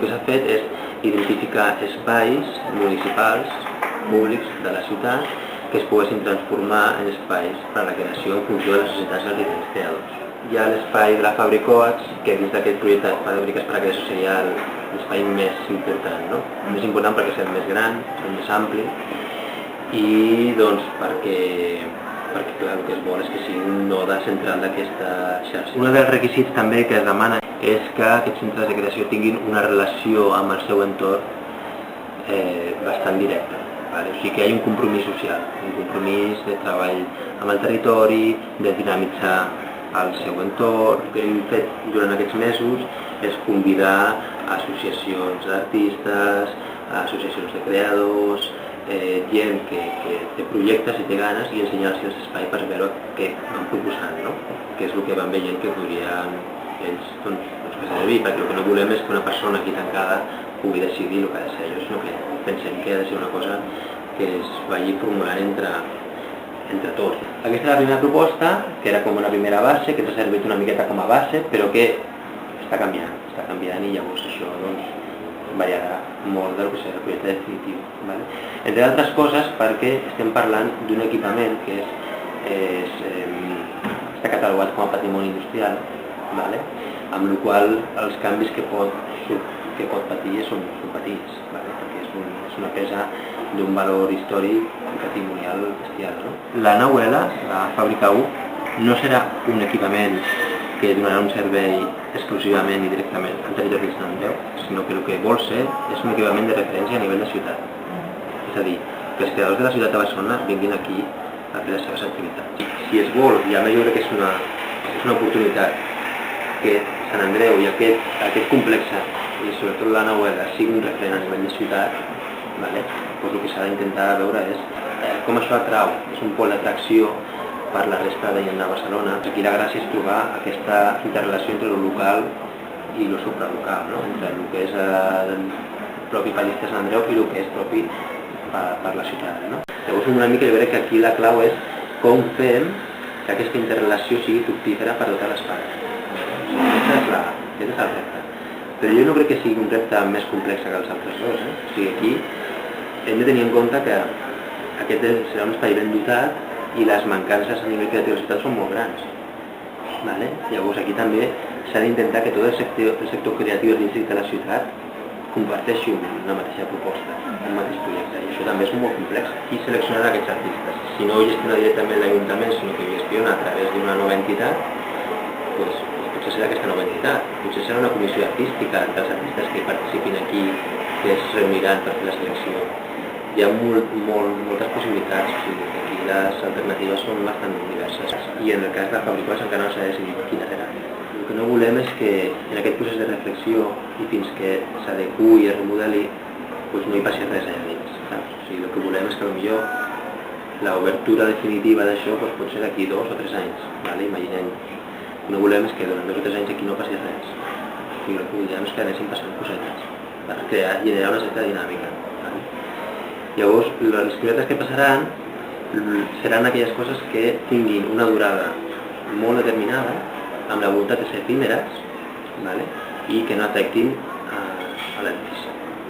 que s'ha fet és identificar espais municipals, públics de la ciutat que es poguessin transformar en espais per a la creació en funció de les necessitats dels diferents creadors. Hi ha l'espai de la Fabricoats, que dins d'aquest projecte d'espai de fàbriques per a la creació seria l'espai més important, no? Més important perquè és el més gran, el més ampli, i doncs perquè clar, el que es vol és que sigui un node central d'aquesta xarxa. Un dels requisits també que es demana és que aquests centres de creació tinguin una relació amb el seu entorn bastant directa. Vale? O sigui que hi ha un compromís social, un compromís de treball amb el territori, de dinamitzar el seu entorn. El que hem fet durant aquests mesos és convidar associacions d'artistes, associacions de creadors, gent que té projectes i té ganes i ensenyar-los els espais per veure què van proposant, no? Que és el que van veient que podrien ells fer servir, perquè el que no volem és que una persona aquí tancada pugui decidir el que ha de ser, sinó que pensem que ha de ser una cosa que es vagi formulant entre tots. Aquesta és la primera proposta, que era com una primera base, que ens ha servit una miqueta com a base, però que està canviant i llavors això variarà molt del que serà el projecte definitiu. Vale? Entre altres coses perquè estem parlant d'un equipament que està catalogat com a patrimoni industrial, vale? Amb la qual els canvis que pot patir són petits, vale? Perquè és una peça d'un valor històric i patrimonial bestial. No? La nau L, la Fàbrica 1, no serà un equipament que donarà un servei exclusivament i directament al territori de Sant Andreu, sinó que el que vol ser és un equipament de referència a nivell de ciutat. És a dir, que els creadors de la ciutat de Barcelona vinguin aquí a fer les seves activitats. Si es vol, i a més jo crec que és una oportunitat que Sant Andreu i aquest complex, i sobretot la nau L, sigui un referent a nivell de ciutat, vale? Doncs el que s'ha d'intentar veure és com això atrau, és un pol d'atracció per la resta de gent de Barcelona. Aquí la gràcia és trobar aquesta interrelació entre el local i el supralocal, no? Entre el que és el propi país de Sant Andreu i el que és propi per la ciutat. No? Llavors una mica jo crec que aquí la clau és com fem que aquesta interrelació sigui fructífera per totes les parts. Aquest és el repte. Però jo no crec que sigui un repte més complex que els altres dos. O sigui, aquí hem de tenir en compte que aquest serà un espai ben dotat i les mancances a nivell creatiu de la ciutat són molt grans. Vale? Llavors aquí també s'ha d'intentar que tot el sector creatiu dins de la ciutat comparteixi una mateixa proposta, un mateix projecte, i això també és molt complex. Qui seleccionarà aquests artistes? Si no ho gestiona directament l'Ajuntament, sinó que ho gestiona a través d'una nova entitat, doncs potser serà aquesta nova entitat, potser serà una comissió artística dels artistes que participin aquí, que es reuniran per fer la selecció. Hi ha moltes possibilitats, o sigui, aquí les alternatives són bastant diverses. I en el cas de la Fabricoats encara no s'ha decidit quina serà. El que no volem és que en aquest procés de reflexió i fins que s'adequi i es remodeli doncs no hi passi res allà dins. O sigui, el que volem és que potser l'obertura definitiva d'això doncs, pot ser d'aquí 2 o 3 anys. Vale? Imaginem. El que no volem és que durant 2 o 3 anys aquí no passi res. O sigui, el que volem és que anessin passant cosetes per generar una certa dinàmica. Llavors, les cosetes que passaran seran aquelles coses que tinguin una durada molt determinada, amb la voluntat de ser efímeres, vale? I que no afectin a l'edifici.